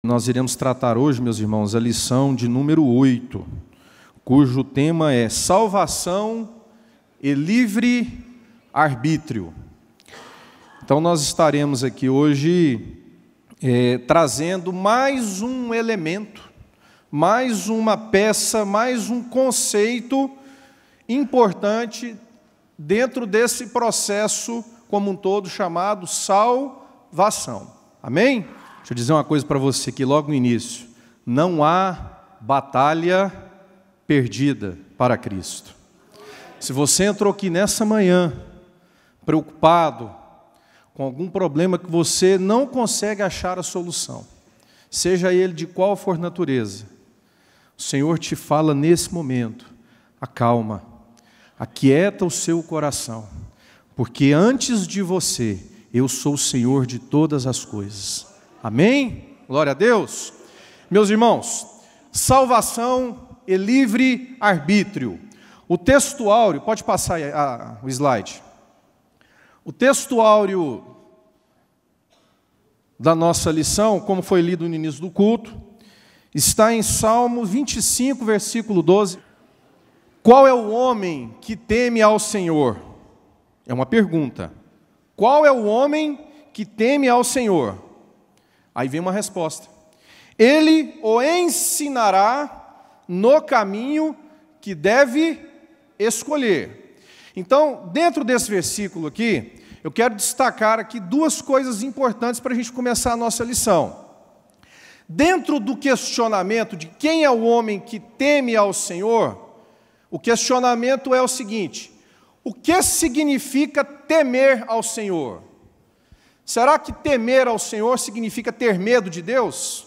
Nós iremos tratar hoje, meus irmãos, a lição de número 8, cujo tema é salvação e livre arbítrio. Então nós estaremos aqui hoje trazendo mais um elemento, mais uma peça, mais um conceito importante dentro desse processo como um todo chamado salvação. Amém? Deixa eu dizer uma coisa para você aqui logo no início. Não há batalha perdida para Cristo. Se você entrou aqui nessa manhã preocupado com algum problema que você não consegue achar a solução, seja ele de qual for natureza, o Senhor te fala nesse momento: acalma, aquieta o seu coração, porque antes de você, eu sou o Senhor de todas as coisas. Amém? Glória a Deus. Meus irmãos, salvação e livre arbítrio. O texto áureo, pode passar o slide. O texto áureo da nossa lição, como foi lido no início do culto, está em Salmo 25, versículo 12. Qual é o homem que teme ao Senhor? É uma pergunta. Qual é o homem que teme ao Senhor? Aí vem uma resposta. Ele o ensinará no caminho que deve escolher. Então, dentro desse versículo aqui, eu quero destacar aqui duas coisas importantes para a gente começar a nossa lição. Dentro do questionamento de quem é o homem que teme ao Senhor, o questionamento é o seguinte: o que significa temer ao Senhor? Será que temer ao Senhor significa ter medo de Deus?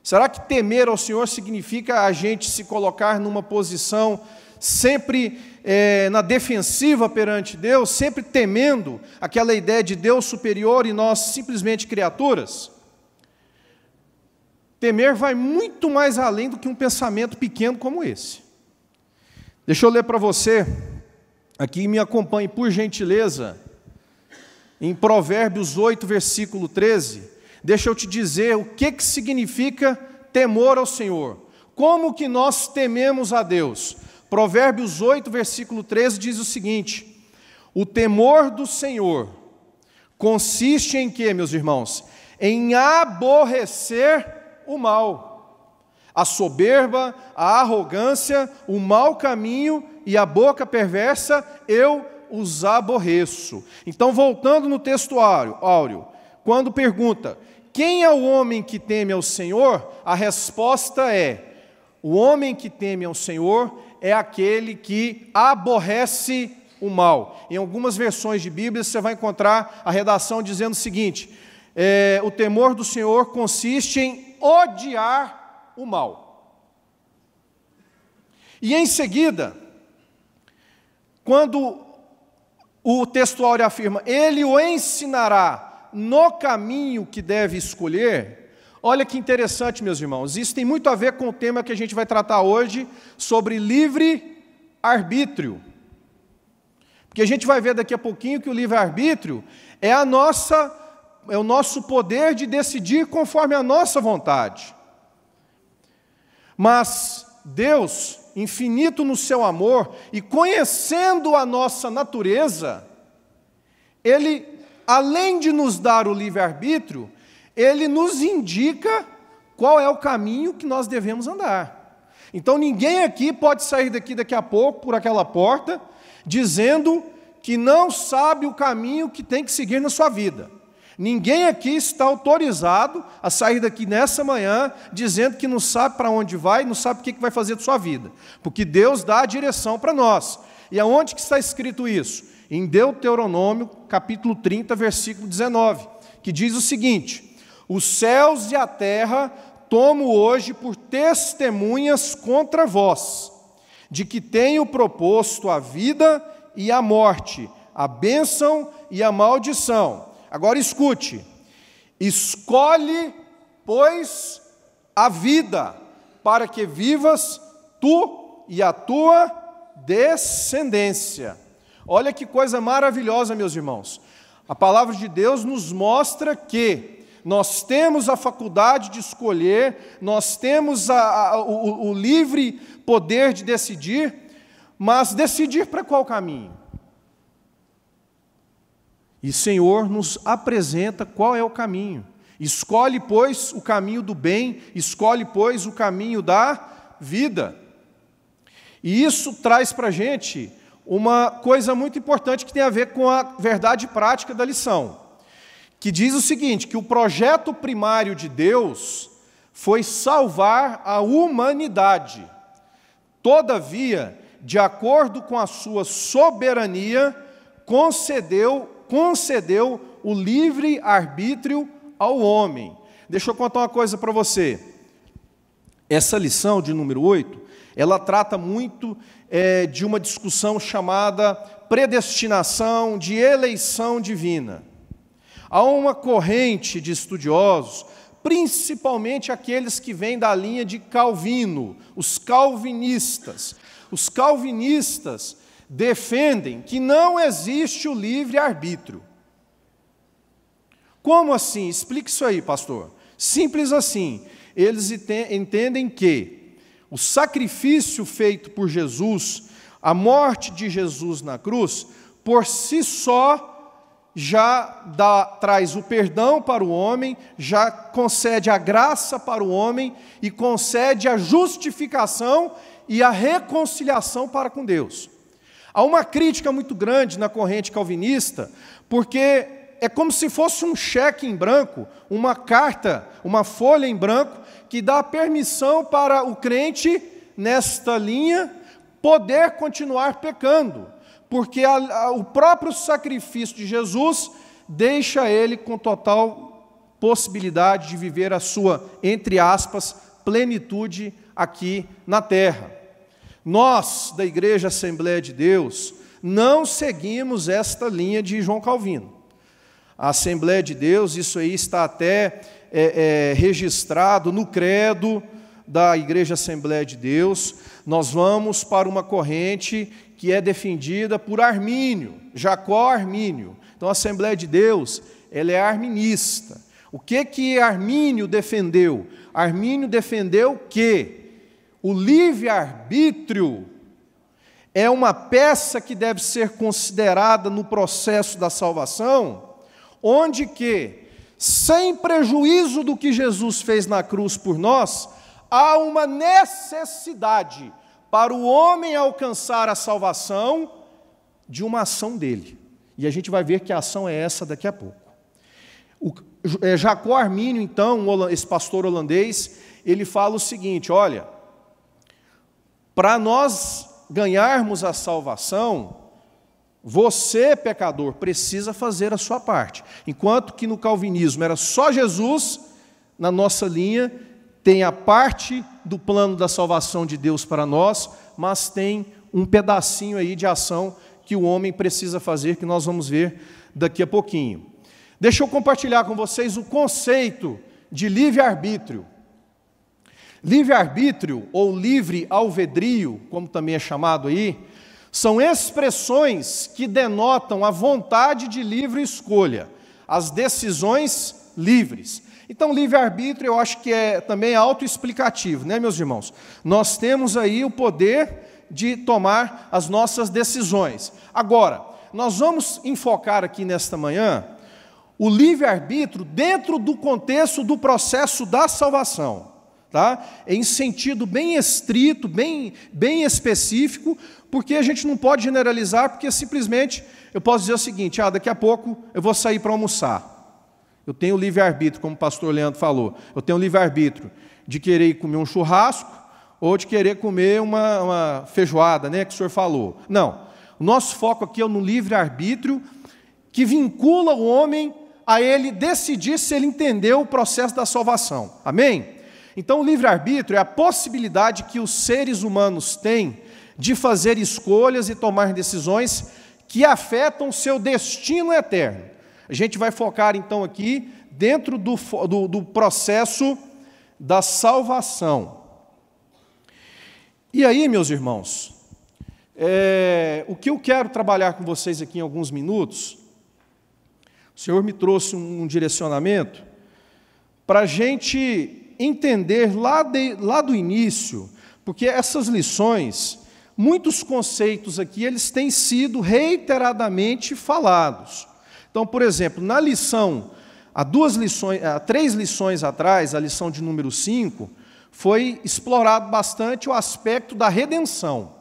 Será que temer ao Senhor significa a gente se colocar numa posição sempre na defensiva perante Deus, sempre temendo aquela ideia de Deus superior e nós simplesmente criaturas? Temer vai muito mais além do que um pensamento pequeno como esse. Deixa eu ler para você, aqui me acompanhe por gentileza, em Provérbios 8, versículo 13, deixa eu te dizer o que significa temor ao Senhor. Como que nós tememos a Deus? Provérbios 8, versículo 13 diz o seguinte: o temor do Senhor consiste em quê, meus irmãos? Em aborrecer o mal, a soberba, a arrogância, o mau caminho e a boca perversa, eu os aborreço. Então, voltando no texto áureo, quando pergunta, quem é o homem que teme ao Senhor? A resposta é, o homem que teme ao Senhor é aquele que aborrece o mal. Em algumas versões de Bíblia você vai encontrar a redação dizendo o seguinte: o temor do Senhor consiste em odiar o mal. E em seguida, quando o texto áureo afirma, ele o ensinará no caminho que deve escolher, olha que interessante, meus irmãos, isso tem muito a ver com o tema que a gente vai tratar hoje, sobre livre-arbítrio. Porque a gente vai ver daqui a pouquinho que o livre-arbítrio é o nosso poder de decidir conforme a nossa vontade. Mas Deus, infinito no seu amor, e conhecendo a nossa natureza, Ele, além de nos dar o livre-arbítrio, Ele nos indica qual é o caminho que nós devemos andar. Então ninguém aqui pode sair daqui a pouco, por aquela porta, dizendo que não sabe o caminho que tem que seguir na sua vida. Ninguém aqui está autorizado a sair daqui nessa manhã dizendo que não sabe para onde vai, não sabe o que vai fazer de sua vida. Porque Deus dá a direção para nós. E aonde que está escrito isso? Em Deuteronômio, capítulo 30, versículo 19, que diz o seguinte: os céus e a terra tomo hoje por testemunhas contra vós, de que tenho proposto a vida e a morte, a bênção e a maldição. Agora escute: escolhe, pois, a vida, para que vivas tu e a tua descendência. Olha que coisa maravilhosa, meus irmãos. A palavra de Deus nos mostra que nós temos a faculdade de escolher, nós temos o livre poder de decidir, mas decidir para qual caminho? E o Senhor nos apresenta qual é o caminho. Escolhe, pois, o caminho do bem, escolhe, pois, o caminho da vida. E isso traz para a gente uma coisa muito importante que tem a ver com a verdade prática da lição, que diz o seguinte, que o projeto primário de Deus foi salvar a humanidade. Todavia, de acordo com a sua soberania, concedeu o livre arbítrio ao homem. Deixa eu contar uma coisa para você. Essa lição de número 8, ela trata muito de uma discussão chamada predestinação, de eleição divina. Há uma corrente de estudiosos, principalmente aqueles que vêm da linha de Calvino, os calvinistas. Os calvinistas defendem que não existe o livre-arbítrio. Como assim? Explique isso aí, pastor. Simples assim. Eles entendem que o sacrifício feito por Jesus, a morte de Jesus na cruz, por si só já traz o perdão para o homem, já concede a graça para o homem e concede a justificação e a reconciliação para com Deus. Há uma crítica muito grande na corrente calvinista, porque é como se fosse um cheque em branco, uma carta, uma folha em branco, que dá permissão para o crente, nesta linha, poder continuar pecando, porque o próprio sacrifício de Jesus deixa ele com total possibilidade de viver a sua, entre aspas, plenitude aqui na terra. Nós, da Igreja Assembleia de Deus, não seguimos esta linha de João Calvino. A Assembleia de Deus, isso aí está até registrado no credo da Igreja Assembleia de Deus. Nós vamos para uma corrente que é defendida por Armínio, Jacó Armínio. Então a Assembleia de Deus, ela é arminista. O que Armínio defendeu? Armínio defendeu que o livre-arbítrio é uma peça que deve ser considerada no processo da salvação, onde que, sem prejuízo do que Jesus fez na cruz por nós, há uma necessidade para o homem alcançar a salvação de uma ação dele. E a gente vai ver que a ação é essa daqui a pouco. Jacó Armínio, então, esse pastor holandês, ele fala o seguinte, olha, para nós ganharmos a salvação, você, pecador, precisa fazer a sua parte. Enquanto que no calvinismo era só Jesus, na nossa linha, tem a parte do plano da salvação de Deus para nós, mas tem um pedacinho aí de ação que o homem precisa fazer, que nós vamos ver daqui a pouquinho. Deixa eu compartilhar com vocês o conceito de livre-arbítrio. Livre-arbítrio, ou livre-alvedrio, como também é chamado aí, são expressões que denotam a vontade de livre escolha, as decisões livres. Então, livre-arbítrio eu acho que é também autoexplicativo, né, meus irmãos? Nós temos aí o poder de tomar as nossas decisões. Agora, nós vamos enfocar aqui nesta manhã o livre-arbítrio dentro do contexto do processo da salvação, tá? Em sentido bem estrito, bem específico, porque a gente não pode generalizar, porque simplesmente eu posso dizer o seguinte, daqui a pouco eu vou sair para almoçar. Eu tenho livre-arbítrio, como o pastor Leandro falou, eu tenho livre-arbítrio de querer comer um churrasco ou de querer comer uma feijoada, né, que o senhor falou. Não, o nosso foco aqui é no livre-arbítrio que vincula o homem a ele decidir se ele entendeu o processo da salvação. Amém? Então, o livre-arbítrio é a possibilidade que os seres humanos têm de fazer escolhas e tomar decisões que afetam o seu destino eterno. A gente vai focar, então, aqui dentro do processo da salvação. E aí, meus irmãos, o que eu quero trabalhar com vocês aqui em alguns minutos, O Senhor me trouxe um direcionamento para a gente entender lá do início, porque essas lições, muitos conceitos aqui, eles têm sido reiteradamente falados. Então, por exemplo, na lição, há 3 lições atrás, a lição de número 5, foi explorado bastante o aspecto da redenção.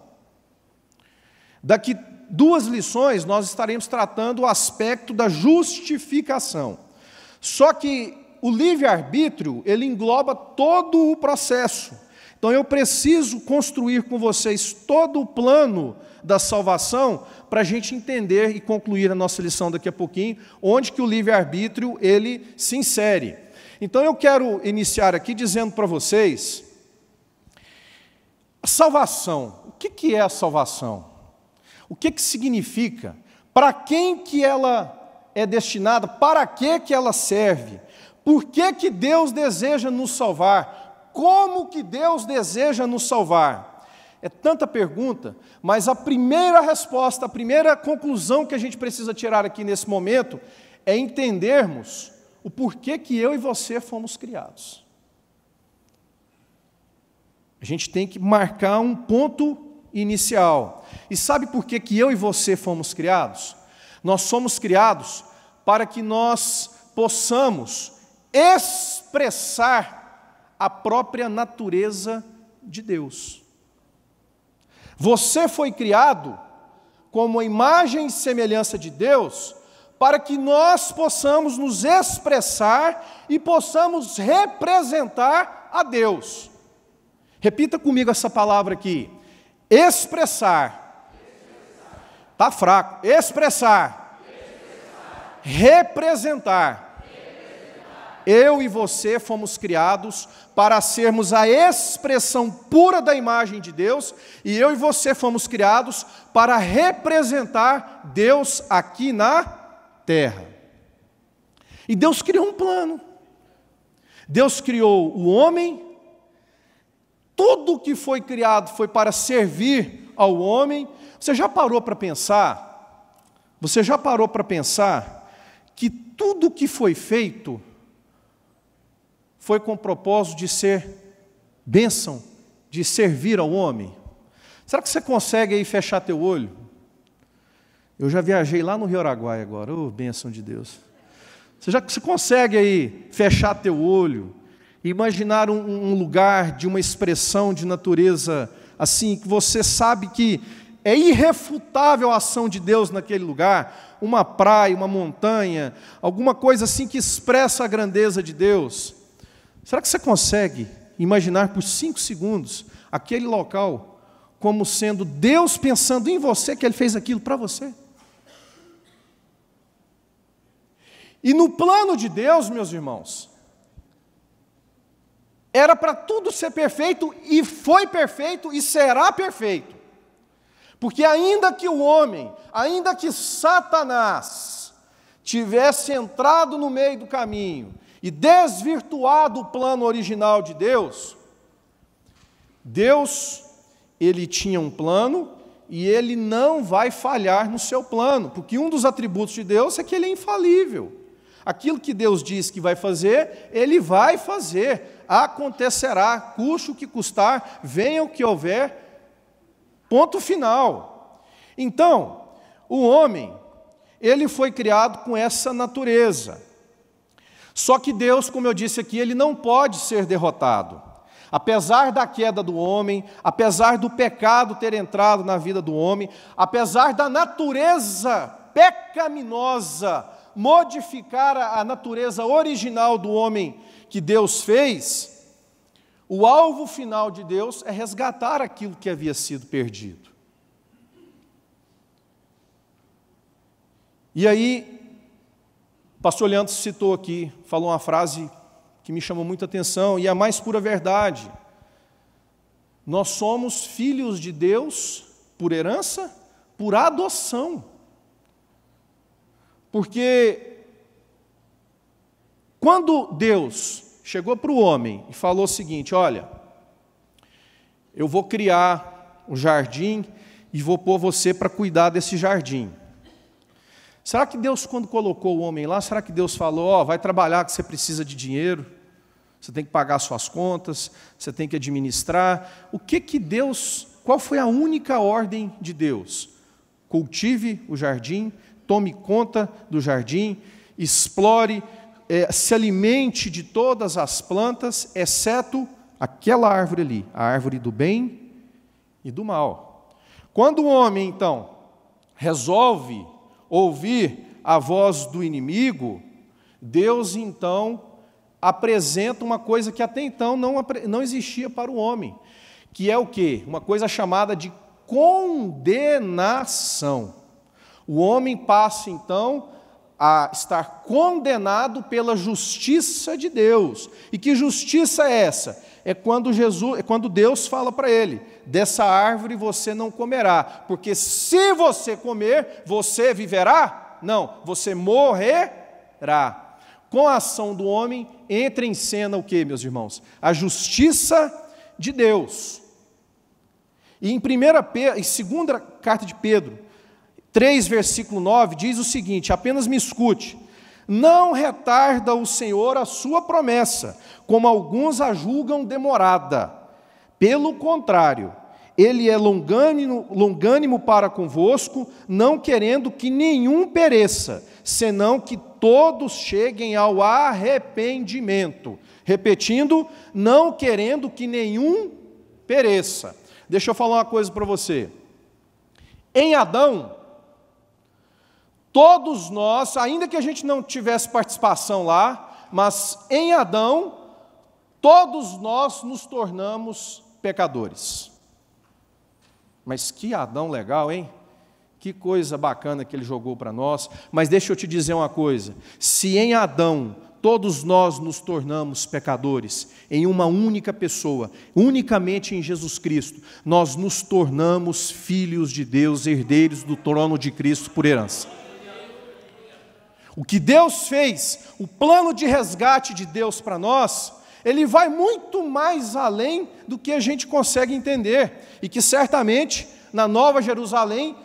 Daqui 2 lições, nós estaremos tratando o aspecto da justificação. Só que o livre-arbítrio, ele engloba todo o processo. Então, eu preciso construir com vocês todo o plano da salvação para a gente entender e concluir a nossa lição daqui a pouquinho, onde que o livre-arbítrio, ele se insere. Então, eu quero iniciar aqui dizendo para vocês, a salvação, o que é a salvação? O que significa? Para quem que ela é destinada? Para que ela serve? Por que Deus deseja nos salvar? Como que Deus deseja nos salvar? É tanta pergunta, mas a primeira resposta, a primeira conclusão que a gente precisa tirar aqui nesse momento é entendermos o porquê que eu e você fomos criados. A gente tem que marcar um ponto inicial. E sabe por que eu e você fomos criados? Nós somos criados para que nós possamos expressar a própria natureza de Deus. Você foi criado como a imagem e semelhança de Deus para que nós possamos nos expressar e possamos representar a Deus. Repita comigo essa palavra aqui. Expressar. Está fraco. Expressar. Representar. Eu e você fomos criados para sermos a expressão pura da imagem de Deus, e eu e você fomos criados para representar Deus aqui na terra. E Deus criou um plano. Deus criou o homem. Tudo o que foi criado foi para servir ao homem. Você já parou para pensar? Você já parou para pensar que tudo o que foi feito foi com o propósito de ser bênção, de servir ao homem? Será que você consegue aí fechar teu olho? Eu já viajei lá no Rio Araguaia agora, bênção de Deus. Você consegue aí fechar teu olho, imaginar um lugar de uma expressão de natureza assim, que você sabe que é irrefutável a ação de Deus naquele lugar, uma praia, uma montanha, alguma coisa assim que expressa a grandeza de Deus? Será que você consegue imaginar por 5 segundos aquele local como sendo Deus pensando em você, que Ele fez aquilo para você? E no plano de Deus, meus irmãos, era para tudo ser perfeito, e foi perfeito, e será perfeito. Porque ainda que o homem, ainda que Satanás tivesse entrado no meio do caminho e desvirtuado o plano original de Deus, Ele tinha um plano e Ele não vai falhar no seu plano, porque um dos atributos de Deus é que Ele é infalível. Aquilo que Deus diz que vai fazer, Ele vai fazer, acontecerá, custe o que custar, venha o que houver, ponto final. Então, o homem, ele foi criado com essa natureza. Só que Deus, como eu disse aqui, Ele não pode ser derrotado. Apesar da queda do homem, apesar do pecado ter entrado na vida do homem, apesar da natureza pecaminosa modificar a natureza original do homem que Deus fez, o alvo final de Deus é resgatar aquilo que havia sido perdido. E aí, o pastor Leandro citou aqui, falou uma frase que me chamou muita atenção, e é a mais pura verdade. Nós somos filhos de Deus por herança, por adoção. Porque quando Deus chegou para o homem e falou o seguinte: olha, eu vou criar um jardim e vou pôr você para cuidar desse jardim. Será que Deus, quando colocou o homem lá, será que Deus falou, vai trabalhar que você precisa de dinheiro, você tem que pagar suas contas, você tem que administrar? Qual foi a única ordem de Deus? Cultive o jardim, tome conta do jardim, explore, se alimente de todas as plantas, exceto aquela árvore ali, a árvore do bem e do mal. Quando o homem, então, resolve ouvir a voz do inimigo, Deus, então, apresenta uma coisa que até então não existia para o homem, que é o quê? Uma coisa chamada de condenação. O homem passa, então, a estar condenado pela justiça de Deus. E que justiça é essa? É quando Deus fala para ele, dessa árvore você não comerá, porque se você comer, você viverá? Não, você morrerá. Com a ação do homem, entra em cena o quê, meus irmãos? A justiça de Deus. E em 2ª carta de Pedro, 3, versículo 9, diz o seguinte, apenas me escute: não retarda o Senhor a sua promessa, como alguns a julgam demorada. Pelo contrário, Ele é longânimo para convosco, não querendo que nenhum pereça, senão que todos cheguem ao arrependimento. Repetindo, não querendo que nenhum pereça. Deixa eu falar uma coisa para você. Em Adão, todos nós, ainda que a gente não tivesse participação lá, mas em Adão, todos nós nos tornamos pecadores. Mas que Adão legal, hein? Que coisa bacana que ele jogou para nós. Mas deixa eu te dizer uma coisa: se em Adão todos nós nos tornamos pecadores, em uma única pessoa, unicamente em Jesus Cristo, nós nos tornamos filhos de Deus, herdeiros do trono de Cristo por herança. O que Deus fez, o plano de resgate de Deus para nós, ele vai muito mais além do que a gente consegue entender, e que certamente na Nova Jerusalém,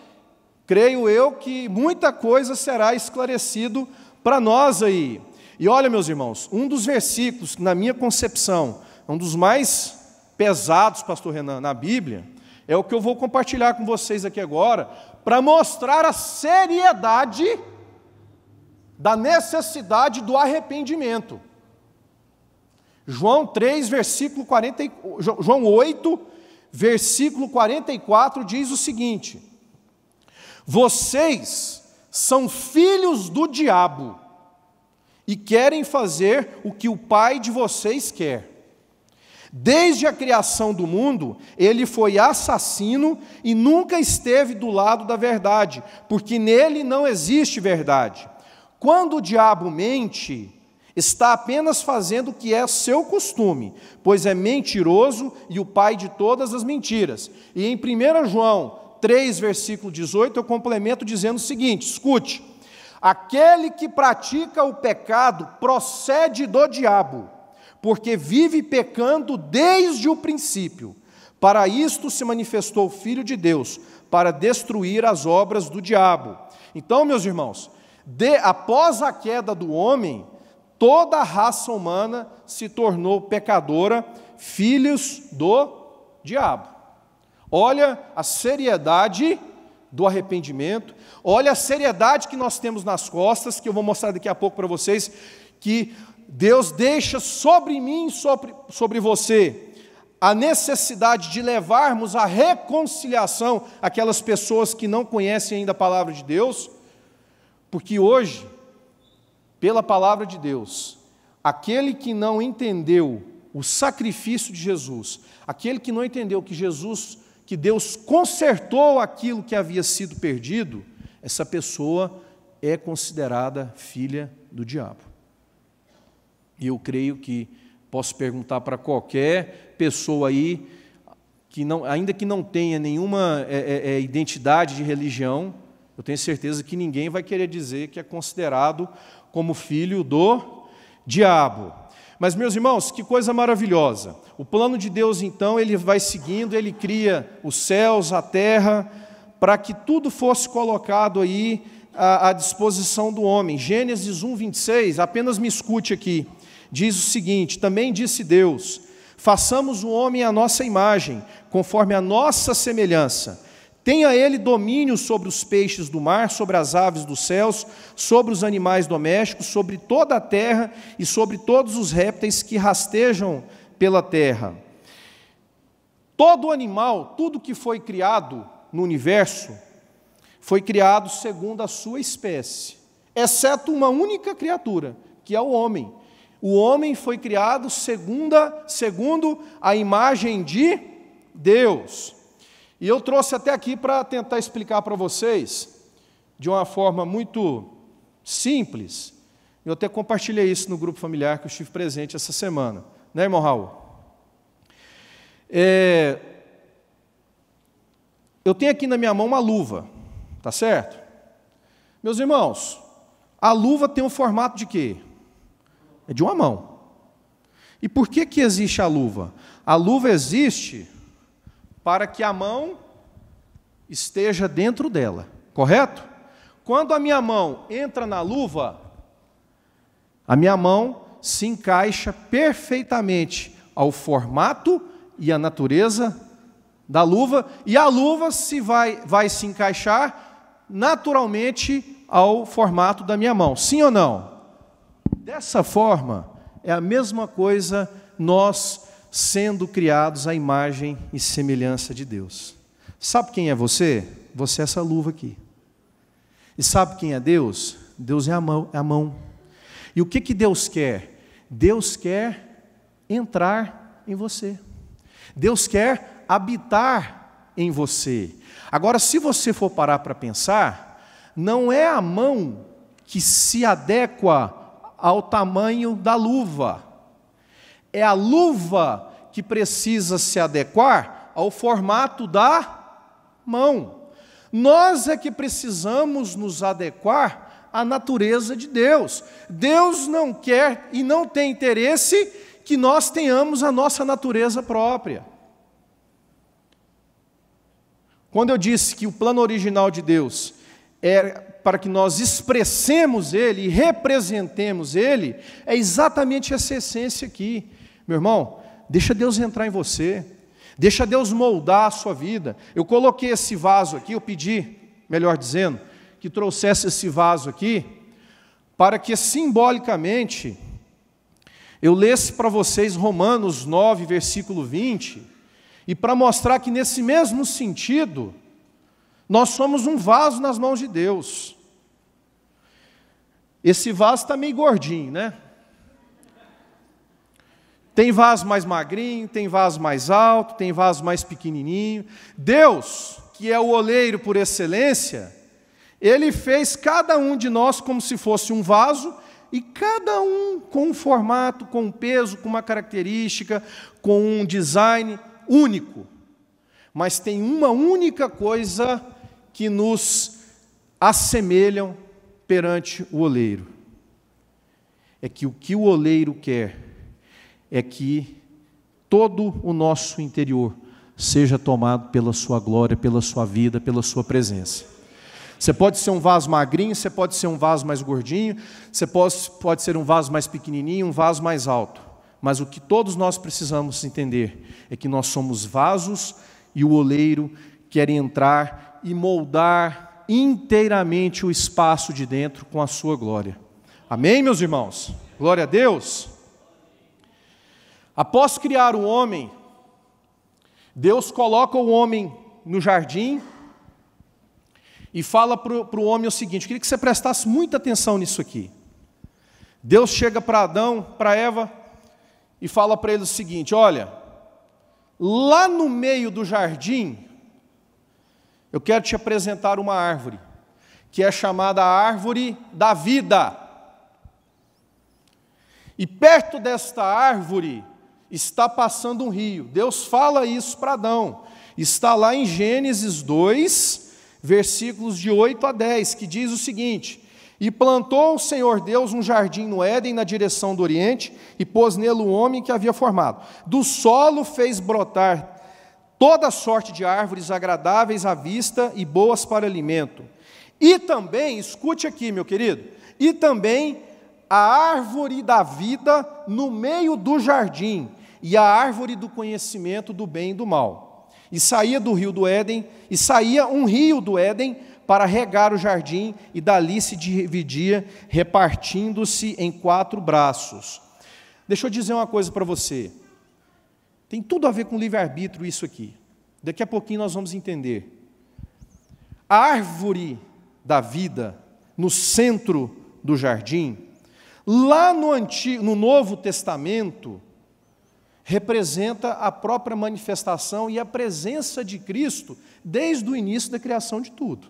creio eu que muita coisa será esclarecido para nós aí. E olha, meus irmãos, um dos versículos, na minha concepção, um dos mais pesados, pastor Renan, na Bíblia, é o que eu vou compartilhar com vocês aqui agora, para mostrar a seriedade da necessidade do arrependimento. João 8, versículo 44, diz o seguinte: vocês são filhos do diabo e querem fazer o que o pai de vocês quer. Desde a criação do mundo, ele foi assassino e nunca esteve do lado da verdade, porque nele não existe verdade. Quando o diabo mente, está apenas fazendo o que é seu costume, pois é mentiroso e o pai de todas as mentiras. E em 1 João 3, versículo 18, eu complemento dizendo o seguinte, escute: aquele que pratica o pecado procede do diabo, porque vive pecando desde o princípio. Para isto se manifestou o Filho de Deus, para destruir as obras do diabo. Então, meus irmãos, após a queda do homem, toda a raça humana se tornou pecadora, filhos do diabo. Olha a seriedade do arrependimento, olha a seriedade que nós temos nas costas, que eu vou mostrar daqui a pouco para vocês, que Deus deixa sobre mim e sobre você a necessidade de levarmos a reconciliação aquelas pessoas que não conhecem ainda a palavra de Deus, porque hoje, pela palavra de Deus, aquele que não entendeu o sacrifício de Jesus, aquele que não entendeu que Deus consertou aquilo que havia sido perdido, essa pessoa é considerada filha do diabo. E eu creio que posso perguntar para qualquer pessoa aí, ainda que não tenha nenhuma identidade de religião, eu tenho certeza que ninguém vai querer dizer que é considerado como filho do diabo. Mas, meus irmãos, que coisa maravilhosa. O plano de Deus, então, ele vai seguindo, ele cria os céus, a terra, para que tudo fosse colocado aí à disposição do homem. Gênesis 1, 26, apenas me escute aqui, diz o seguinte: também disse Deus, façamos o homem à nossa imagem, conforme a nossa semelhança. Tenha ele domínio sobre os peixes do mar, sobre as aves dos céus, sobre os animais domésticos, sobre toda a terra e sobre todos os répteis que rastejam pela terra. Todo animal, tudo que foi criado no universo, foi criado segundo a sua espécie, exceto uma única criatura, que é o homem. O homem foi criado segundo a imagem de Deus. E eu trouxe até aqui para tentar explicar para vocês, de uma forma muito simples. Eu até compartilhei isso no grupo familiar que eu estive presente essa semana. Né, irmão Raul? Eu tenho aqui na minha mão uma luva, tá certo? Meus irmãos, a luva tem um formato de quê? É de uma mão. E por que existe a luva? A luva existe para que a mão esteja dentro dela, correto? Quando a minha mão entra na luva, a minha mão se encaixa perfeitamente ao formato e à natureza da luva, e a luva vai se encaixar naturalmente ao formato da minha mão, sim ou não? Dessa forma, é a mesma coisa nós sendo criados à imagem e semelhança de Deus. Sabe quem é você? Você é essa luva aqui. E sabe quem é Deus? Deus é a mão. E o que Deus quer? Deus quer entrar em você. Deus quer habitar em você. Agora, se você for parar para pensar, não é a mão que se adequa ao tamanho da luva. É a luva que precisa se adequar ao formato da mão. Nós é que precisamos nos adequar à natureza de Deus. Deus não quer e não tem interesse que nós tenhamos a nossa natureza própria. Quando eu disse que o plano original de Deus é para que nós expressemos Ele e representemos Ele, é exatamente essa essência aqui. Meu irmão, deixa Deus entrar em você, deixa Deus moldar a sua vida. Eu coloquei esse vaso aqui, eu pedi, melhor dizendo, que trouxesse esse vaso aqui, para que simbolicamente eu lesse para vocês Romanos 9, versículo 20, e para mostrar que nesse mesmo sentido, nós somos um vaso nas mãos de Deus. Esse vaso está meio gordinho, né? Tem vaso mais magrinho, tem vaso mais alto, tem vaso mais pequenininho. Deus, que é o oleiro por excelência, Ele fez cada um de nós como se fosse um vaso, e cada um com um formato, com um peso, com uma característica, com um design único. Mas tem uma única coisa que nos assemelham perante o oleiro. É que o oleiro quer é que todo o nosso interior seja tomado pela sua glória, pela sua vida, pela sua presença. Você pode ser um vaso magrinho, você pode ser um vaso mais gordinho, você pode ser um vaso mais pequenininho, um vaso mais alto. Mas o que todos nós precisamos entender é que nós somos vasos e o oleiro quer entrar e moldar inteiramente o espaço de dentro com a sua glória. Amém, meus irmãos? Glória a Deus. Após criar o homem, Deus coloca o homem no jardim e fala para o homem o seguinte, eu queria que você prestasse muita atenção nisso aqui. Deus chega para Adão, para Eva, e fala para ele o seguinte, olha, lá no meio do jardim, eu quero te apresentar uma árvore, que é chamada a árvore da vida. E perto desta árvore está passando um rio. Deus fala isso para Adão. Está lá em Gênesis 2, versículos de 8 a 10, que diz o seguinte, e plantou o Senhor Deus um jardim no Éden, na direção do Oriente, e pôs nele o homem que havia formado. Do solo fez brotar toda sorte de árvores agradáveis à vista e boas para alimento. E também, escute aqui, meu querido, e também a árvore da vida no meio do jardim, e a árvore do conhecimento do bem e do mal. E saía do rio do Éden, e saía um rio do Éden para regar o jardim, e dali se dividia, repartindo-se em 4 braços. Deixa eu dizer uma coisa para você. Tem tudo a ver com livre-arbítrio isso aqui. Daqui a pouquinho nós vamos entender. A árvore da vida no centro do jardim, lá no Novo Testamento, representa a própria manifestação e a presença de Cristo desde o início da criação de tudo.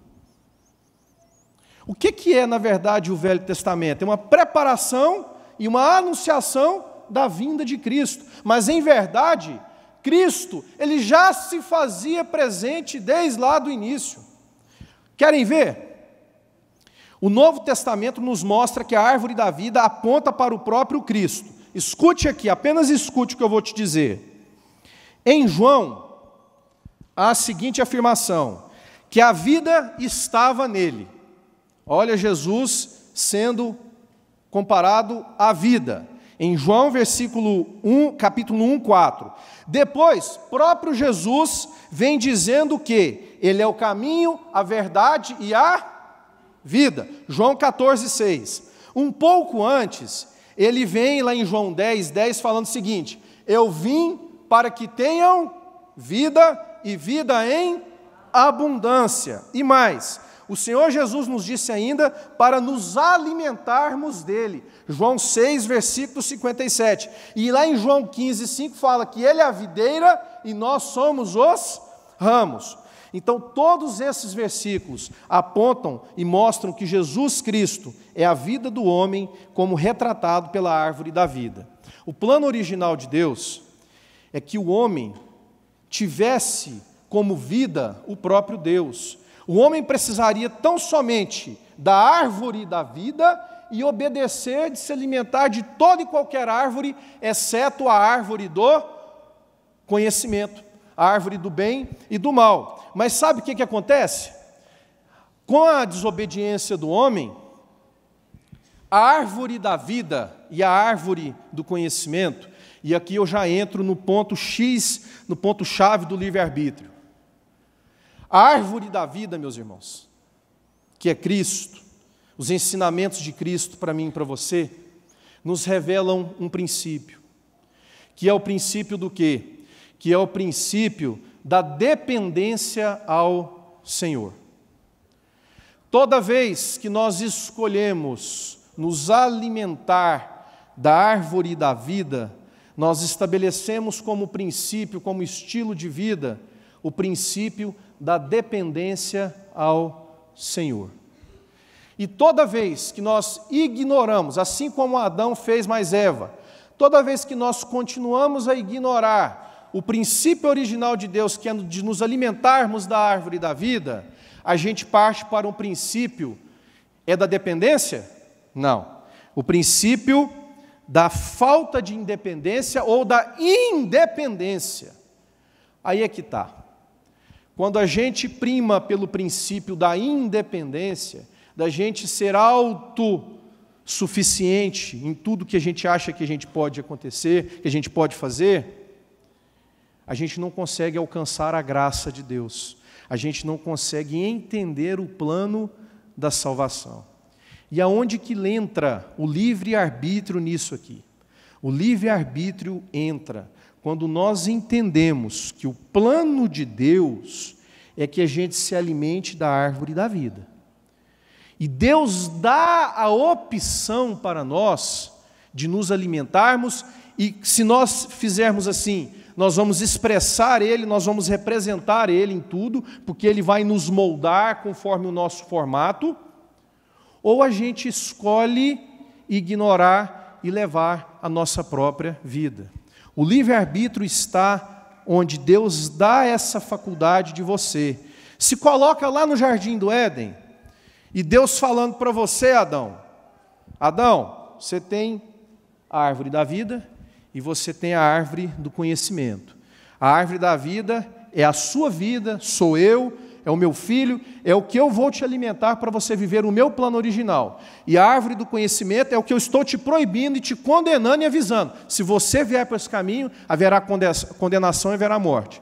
O que é, na verdade, o Velho Testamento? É uma preparação e uma anunciação da vinda de Cristo. Mas, em verdade, Cristo, ele já se fazia presente desde lá do início. Querem ver? O Novo Testamento nos mostra que a árvore da vida aponta para o próprio Cristo. Escute aqui, apenas escute o que eu vou te dizer. Em João, há a seguinte afirmação, que a vida estava nele. Olha Jesus sendo comparado à vida. Em João, capítulo 1, 4. Depois, próprio Jesus vem dizendo que ele é o caminho, a verdade e a vida. João 14, 6. Um pouco antes, ele vem lá em João 10, 10, falando o seguinte, eu vim para que tenham vida e vida em abundância. E mais, o Senhor Jesus nos disse ainda para nos alimentarmos dele. João 6, versículo 57. E lá em João 15, 5 fala que ele é a videira e nós somos os ramos. Então, todos esses versículos apontam e mostram que Jesus Cristo é a vida do homem como retratado pela árvore da vida. O plano original de Deus é que o homem tivesse como vida o próprio Deus. O homem precisaria tão somente da árvore da vida e obedecer de se alimentar de toda e qualquer árvore, exceto a árvore do conhecimento, a árvore do bem e do mal. Mas sabe o que acontece? Com a desobediência do homem, a árvore da vida e a árvore do conhecimento, e aqui eu já entro no ponto X, no ponto-chave do livre-arbítrio. A árvore da vida, meus irmãos, que é Cristo, os ensinamentos de Cristo para mim e para você, nos revelam um princípio, que é o princípio do quê? Que é o princípio da dependência ao Senhor. Toda vez que nós escolhemos nos alimentar da árvore da vida, nós estabelecemos como princípio, como estilo de vida, o princípio da dependência ao Senhor. E toda vez que nós ignoramos, assim como Adão fez mais Eva, toda vez que nós continuamos a ignorar o princípio original de Deus, que é de nos alimentarmos da árvore da vida, a gente parte para um princípio, é da dependência? Não. O princípio da falta de independência ou da independência. Aí é que está. Quando a gente prima pelo princípio da independência, da gente ser autossuficiente em tudo que a gente acha que a gente pode acontecer, que a gente pode fazer, a gente não consegue alcançar a graça de Deus. A gente não consegue entender o plano da salvação. E aonde que entra o livre-arbítrio nisso aqui? O livre-arbítrio entra quando nós entendemos que o plano de Deus é que a gente se alimente da árvore da vida. E Deus dá a opção para nós de nos alimentarmos, e se nós fizermos assim, nós vamos expressar Ele, nós vamos representar Ele em tudo, porque Ele vai nos moldar conforme o nosso formato, ou a gente escolhe ignorar e levar a nossa própria vida. O livre-arbítrio está onde Deus dá essa faculdade de você. Se coloca lá no jardim do Éden, e Deus falando para você, Adão, Adão, você tem a árvore da vida e você tem a árvore do conhecimento. A árvore da vida é a sua vida, sou eu, é o meu filho, é o que eu vou te alimentar para você viver o meu plano original. E a árvore do conhecimento é o que eu estou te proibindo e te condenando e avisando. Se você vier para esse caminho, haverá condenação e haverá morte.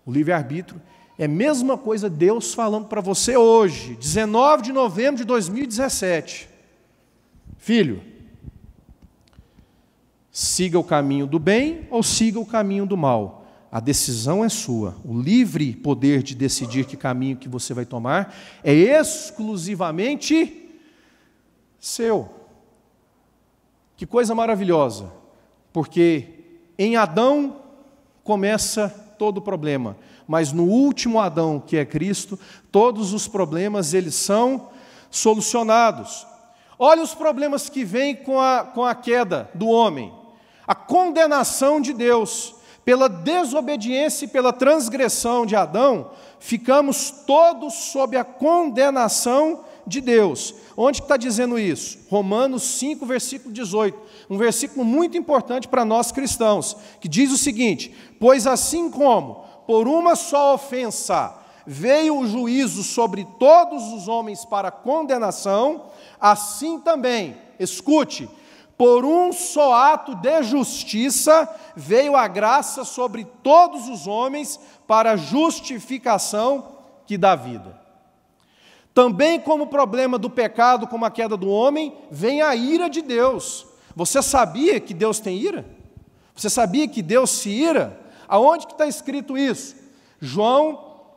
O livre-arbítrio é a mesma coisa Deus falando para você hoje, 19 de novembro de 2017. Filho, siga o caminho do bem ou siga o caminho do mal. A decisão é sua. O livre poder de decidir que caminho que você vai tomar é exclusivamente seu. Que coisa maravilhosa, porque em Adão começa todo o problema, mas no último Adão, que é Cristo, todos os problemas eles são solucionados. Olha os problemas que vêm com a queda do homem. A condenação de Deus. Pela desobediência e pela transgressão de Adão, ficamos todos sob a condenação de Deus. Onde está dizendo isso? Romanos 5, versículo 18. Um versículo muito importante para nós cristãos, que diz o seguinte: pois assim como por uma só ofensa veio o juízo sobre todos os homens para condenação, assim também, escute, por um só ato de justiça veio a graça sobre todos os homens para a justificação que dá vida. Também como problema do pecado, como a queda do homem, vem a ira de Deus. Você sabia que Deus tem ira? Você sabia que Deus se ira? Aonde que está escrito isso? João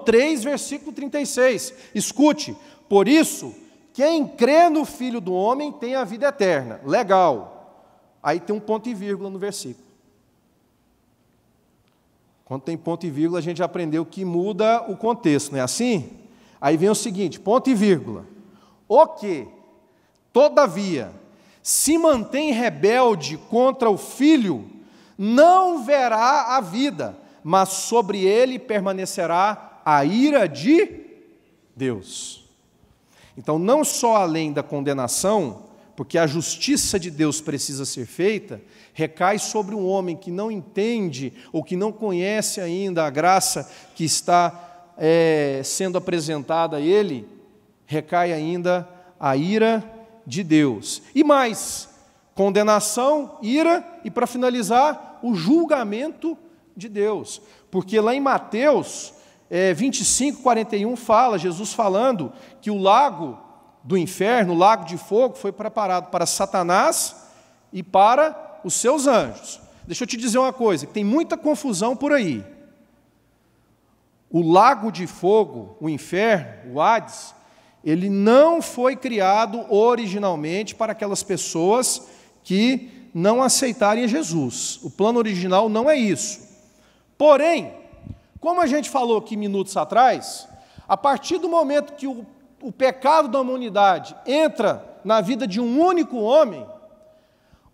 3, versículo 36. Escute, por isso, quem crê no Filho do Homem tem a vida eterna. Legal. Aí tem um ponto e vírgula no versículo. Quando tem ponto e vírgula, a gente já aprendeu que muda o contexto, não é assim? Aí vem o seguinte, ponto e vírgula. O que, todavia, se mantém rebelde contra o Filho, não verá a vida, mas sobre ele permanecerá a ira de Deus. Então, não só além da condenação, porque a justiça de Deus precisa ser feita, recai sobre um homem que não entende ou que não conhece ainda a graça que está sendo apresentada a ele, recai ainda a ira de Deus. E mais, condenação, ira e, para finalizar, o julgamento de Deus. Porque lá em Mateus 25, 41 fala, Jesus falando que o lago do inferno, o lago de fogo, foi preparado para Satanás e para os seus anjos. Deixa eu te dizer uma coisa, tem muita confusão por aí. O lago de fogo, o inferno, o Hades, ele não foi criado originalmente para aquelas pessoas que não aceitarem Jesus. O plano original não é isso. Porém, como a gente falou aqui minutos atrás, a partir do momento que o pecado da humanidade entra na vida de um único homem,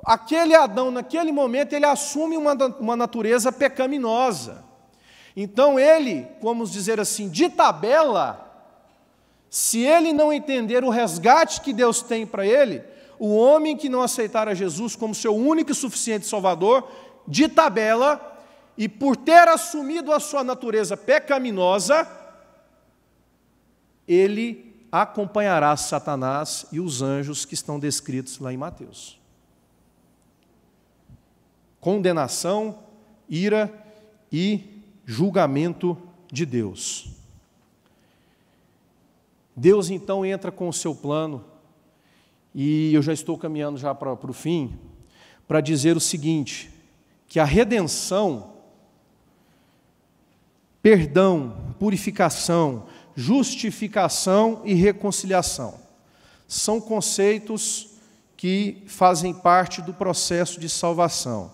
aquele Adão, naquele momento, ele assume uma natureza pecaminosa. Então ele, vamos dizer assim, de tabela, se ele não entender o resgate que Deus tem para ele, o homem que não aceitar a Jesus como seu único e suficiente Salvador, de tabela, e por ter assumido a sua natureza pecaminosa, ele acompanhará Satanás e os anjos que estão descritos lá em Mateus. Condenação, ira e julgamento de Deus. Deus então entra com o seu plano, e eu já estou caminhando já para o fim, para dizer o seguinte, que a redenção, perdão, purificação, justificação e reconciliação são conceitos que fazem parte do processo de salvação.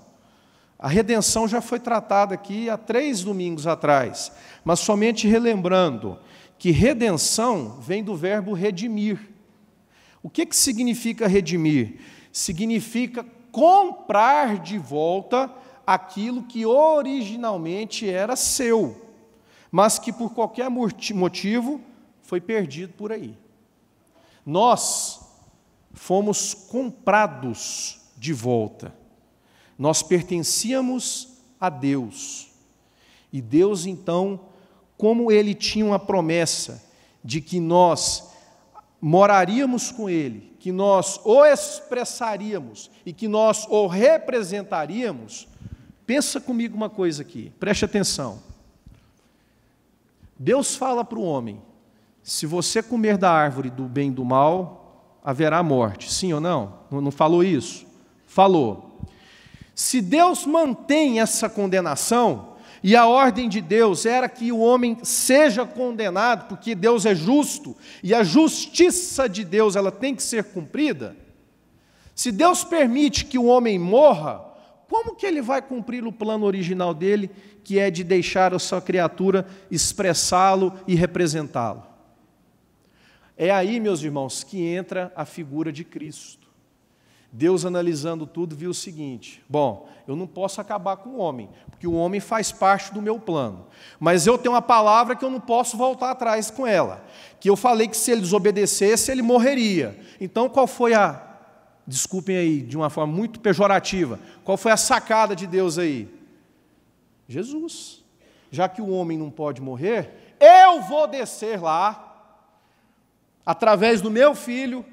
A redenção já foi tratada aqui há 3 domingos atrás, mas somente relembrando que redenção vem do verbo redimir. O que significa redimir? Significa comprar de volta aquilo que originalmente era seu, mas que por qualquer motivo foi perdido por aí. Nós fomos comprados de volta. Nós pertencíamos a Deus. E Deus, então, como ele tinha uma promessa de que nós moraríamos com ele, que nós o expressaríamos e que nós o representaríamos, pensa comigo uma coisa aqui, preste atenção. Deus fala para o homem: se você comer da árvore do bem e do mal, haverá morte. Sim ou não? Não falou isso? Falou. Se Deus mantém essa condenação, e a ordem de Deus era que o homem seja condenado, porque Deus é justo, e a justiça de Deus ela tem que ser cumprida, se Deus permite que o homem morra, como que ele vai cumprir o plano original dele, que é de deixar a sua criatura expressá-lo e representá-lo? É aí, meus irmãos, que entra a figura de Cristo. Deus, analisando tudo, viu o seguinte: bom, eu não posso acabar com o homem, porque o homem faz parte do meu plano, mas eu tenho uma palavra que eu não posso voltar atrás com ela, que eu falei que se ele desobedecesse, ele morreria. Então, qual foi desculpem aí, de uma forma muito pejorativa, qual foi a sacada de Deus aí? Jesus. Já que o homem não pode morrer, eu vou descer lá, através do meu filho,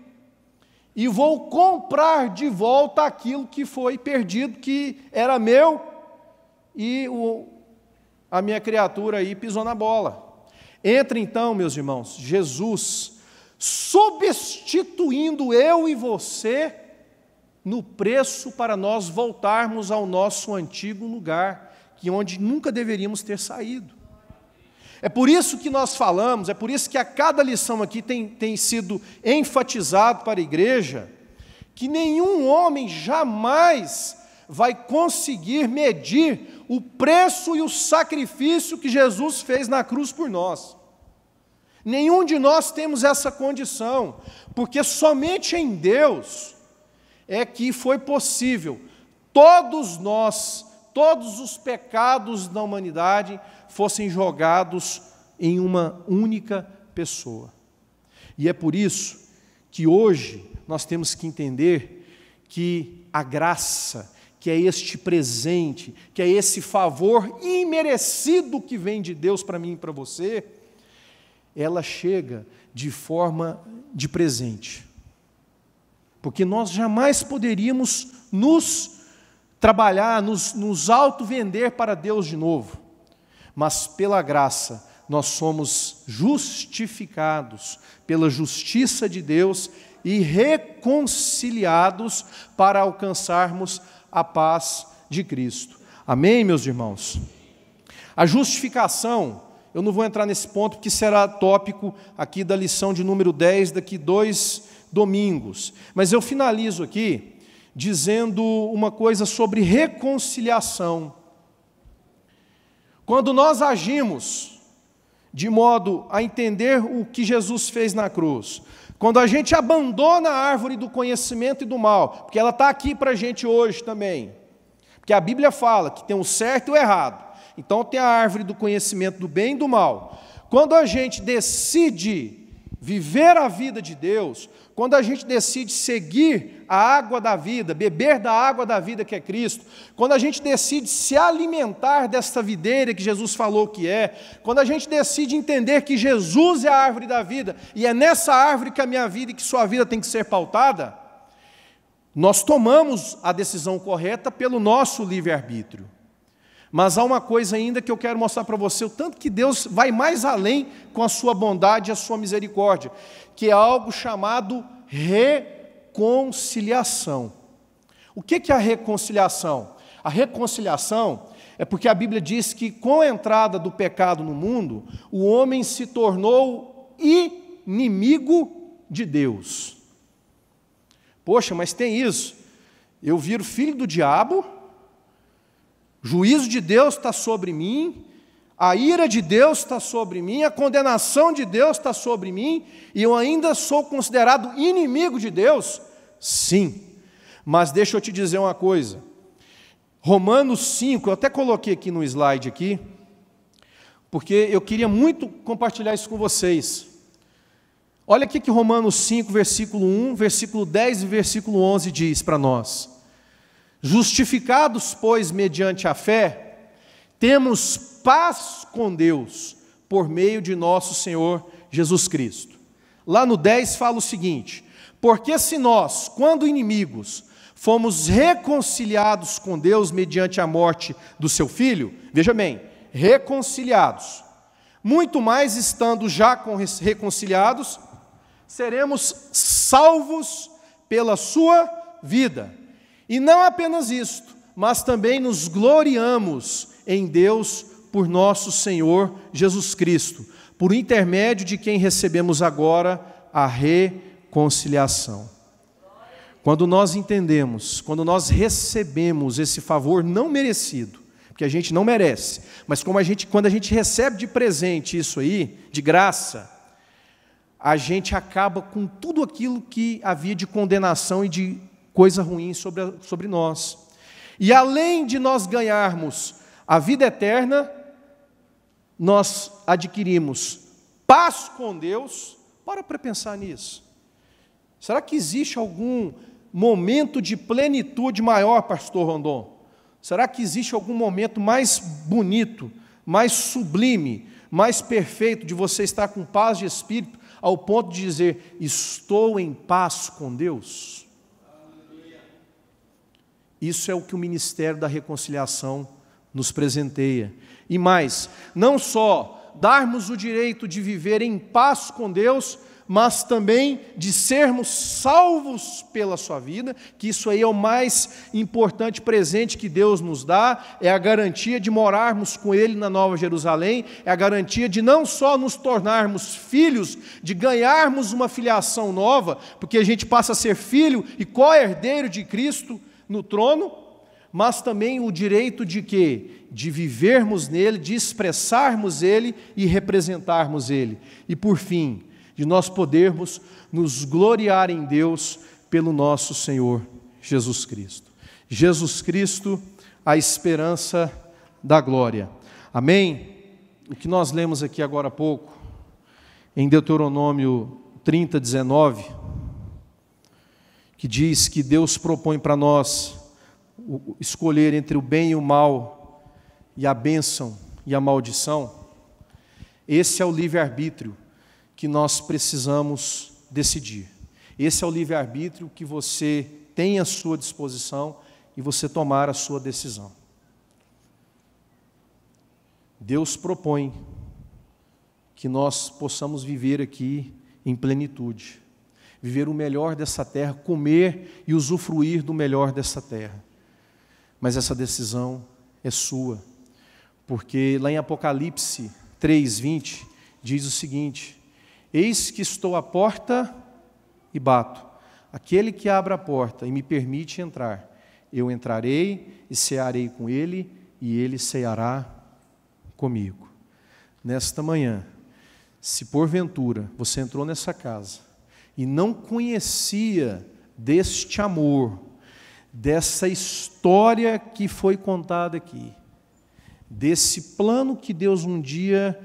e vou comprar de volta aquilo que foi perdido, que era meu, e a minha criatura aí pisou na bola. Entra então, meus irmãos, Jesus substituindo eu e você no preço para nós voltarmos ao nosso antigo lugar, que onde nunca deveríamos ter saído. É por isso que nós falamos, é por isso que a cada lição aqui tem sido enfatizado para a igreja, que nenhum homem jamais vai conseguir medir o preço e o sacrifício que Jesus fez na cruz por nós. Nenhum de nós temos essa condição, porque somente em Deus é que foi possível todos nós, todos os pecados da humanidade fossem jogados em uma única pessoa. E é por isso que hoje nós temos que entender que a graça, que é este presente, que é esse favor imerecido que vem de Deus para mim e para você, ela chega de forma de presente. Porque nós jamais poderíamos nos trabalhar, nos auto-vender para Deus de novo. Mas pela graça nós somos justificados pela justiça de Deus e reconciliados para alcançarmos a paz de Cristo. Amém, meus irmãos? A justificação, eu não vou entrar nesse ponto porque será tópico aqui da lição de número 10, daqui 2 domingos. Mas eu finalizo aqui dizendo uma coisa sobre reconciliação. Quando nós agimos de modo a entender o que Jesus fez na cruz, quando a gente abandona a árvore do conhecimento e do mal, porque ela está aqui para a gente hoje também, porque a Bíblia fala que tem o certo e o errado, então tem a árvore do conhecimento do bem e do mal. Quando a gente decide viver a vida de Deus, quando a gente decide seguir a água da vida, beber da água da vida que é Cristo, quando a gente decide se alimentar desta videira que Jesus falou que é, quando a gente decide entender que Jesus é a árvore da vida, e é nessa árvore que a minha vida e que sua vida tem que ser pautada, nós tomamos a decisão correta pelo nosso livre-arbítrio. Mas há uma coisa ainda que eu quero mostrar para você, o tanto que Deus vai mais além com a sua bondade e a sua misericórdia, que é algo chamado reconciliação. O que é a reconciliação? A reconciliação é porque a Bíblia diz que com a entrada do pecado no mundo, o homem se tornou inimigo de Deus. Poxa, mas tem isso. Eu viro filho do diabo, o juízo de Deus está sobre mim, a ira de Deus está sobre mim, a condenação de Deus está sobre mim, e eu ainda sou considerado inimigo de Deus? Sim, mas deixa eu te dizer uma coisa, Romanos 5, eu até coloquei aqui no slide aqui, porque eu queria muito compartilhar isso com vocês. Olha aqui que Romanos 5, versículo 1, versículo 10 e versículo 11 diz para nós: justificados, pois, mediante a fé, temos paz com Deus, por meio de nosso Senhor Jesus Cristo. Lá no 10 fala o seguinte: porque se nós, quando inimigos, fomos reconciliados com Deus mediante a morte do seu Filho, veja bem, reconciliados, muito mais estando já reconciliados, seremos salvos pela sua vida. E não apenas isto, mas também nos gloriamos em Deus por nosso Senhor Jesus Cristo, por intermédio de quem recebemos agora a reconciliação. Quando nós entendemos, quando nós recebemos esse favor não merecido, porque a gente não merece, mas quando a gente recebe de presente isso aí, de graça, a gente acaba com tudo aquilo que havia de condenação e de coisa ruim sobre nós. E além de nós ganharmos a vida eterna, nós adquirimos paz com Deus. Para pensar nisso. Será que existe algum momento de plenitude maior, pastor Rondon? Será que existe algum momento mais bonito, mais sublime, mais perfeito de você estar com paz de espírito, ao ponto de dizer, estou em paz com Deus? Isso é o que o ministério da reconciliação nos presenteia. E mais, não só darmos o direito de viver em paz com Deus, mas também de sermos salvos pela sua vida, que isso aí é o mais importante presente que Deus nos dá, é a garantia de morarmos com Ele na Nova Jerusalém, é a garantia de não só nos tornarmos filhos, de ganharmos uma filiação nova, porque a gente passa a ser filho e co-herdeiro de Cristo no trono, mas também o direito de quê? De vivermos nele, de expressarmos Ele e representarmos Ele. E por fim, de nós podermos nos gloriar em Deus pelo nosso Senhor Jesus Cristo. Jesus Cristo, a esperança da glória. Amém? O que nós lemos aqui agora há pouco, em Deuteronômio 30, 19, que diz que Deus propõe para nós escolher entre o bem e o mal, e a bênção e a maldição. Esse é o livre-arbítrio que nós precisamos decidir. Esse é o livre-arbítrio que você tem à sua disposição e você tomar a sua decisão. Deus propõe que nós possamos viver aqui em plenitude, viver o melhor dessa terra, comer e usufruir do melhor dessa terra. Mas essa decisão é sua, porque lá em Apocalipse 3:20 diz o seguinte: eis que estou à porta e bato. Aquele que abre a porta e me permite entrar, eu entrarei e cearei com ele, e ele ceará comigo. Nesta manhã, se porventura você entrou nessa casa e não conhecia deste amor, dessa história que foi contada aqui, desse plano que Deus um dia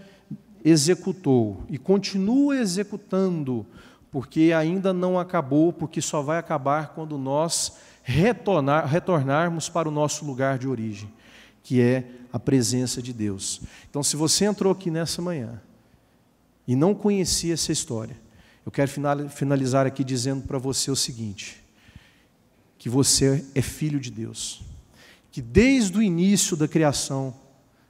executou e continua executando, porque ainda não acabou, porque só vai acabar quando nós retornarmos para o nosso lugar de origem, que é a presença de Deus. Então, se você entrou aqui nessa manhã e não conhecia essa história, eu quero finalizar aqui dizendo para você o seguinte: que você é filho de Deus, que desde o início da criação,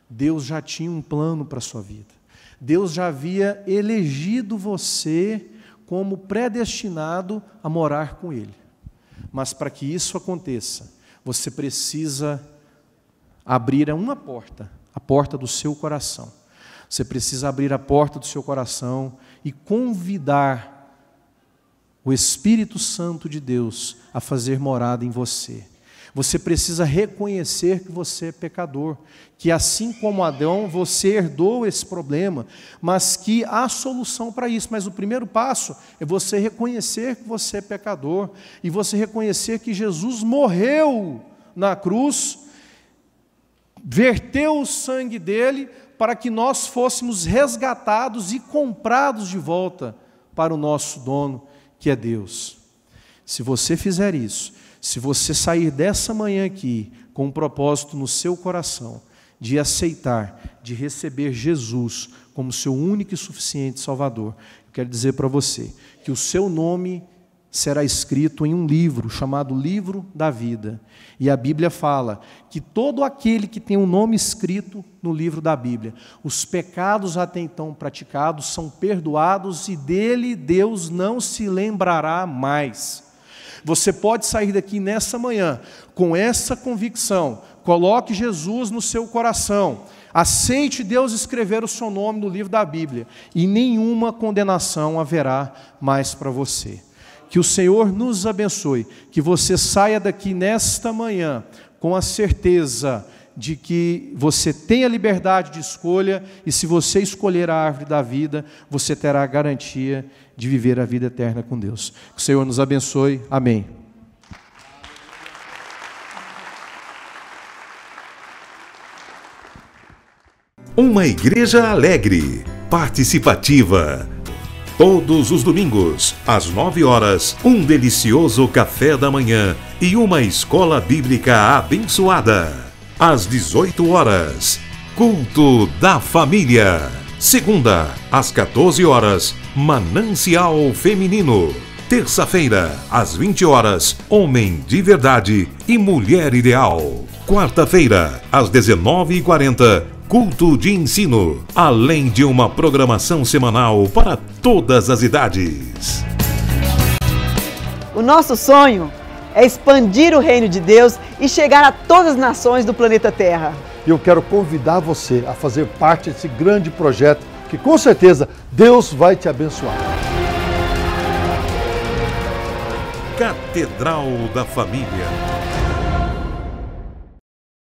Deus já tinha um plano para a sua vida. Deus já havia elegido você como predestinado a morar com Ele. Mas para que isso aconteça, você precisa abrir uma porta, a porta do seu coração. Você precisa abrir a porta do seu coração e convidar o Espírito Santo de Deus a fazer morada em você. Você precisa reconhecer que você é pecador, que assim como Adão, você herdou esse problema, mas que há solução para isso. Mas o primeiro passo é você reconhecer que você é pecador, e você reconhecer que Jesus morreu na cruz, verteu o sangue dele, para que nós fôssemos resgatados e comprados de volta para o nosso dono, que é Deus. Se você fizer isso, se você sair dessa manhã aqui com um propósito no seu coração de aceitar, de receber Jesus como seu único e suficiente Salvador, eu quero dizer para você que o seu nome será escrito em um livro chamado Livro da Vida. E a Bíblia fala que todo aquele que tem um nome escrito no livro da Bíblia, os pecados até então praticados são perdoados e dele Deus não se lembrará mais. Você pode sair daqui nessa manhã com essa convicção. Coloque Jesus no seu coração. Aceite Deus escrever o seu nome no livro da Bíblia. E nenhuma condenação haverá mais para você. Que o Senhor nos abençoe. Que você saia daqui nesta manhã com a certeza de que você tem a liberdade de escolha. E se você escolher a árvore da vida, você terá a garantia de viver a vida eterna com Deus. Que o Senhor nos abençoe. Amém. Uma igreja alegre, participativa. Todos os domingos, às 9 horas, um delicioso café da manhã e uma escola bíblica abençoada. Às 18 horas, culto da família. Segunda, às 14 horas, Manancial Feminino. Terça-feira, às 20 horas, Homem de Verdade e Mulher Ideal. Quarta-feira, às 19h40, culto de ensino, além de uma programação semanal para todas as idades. O nosso sonho é expandir o reino de Deus e chegar a todas as nações do planeta Terra. Eu quero convidar você a fazer parte desse grande projeto que com certeza Deus vai te abençoar. Catedral da Família.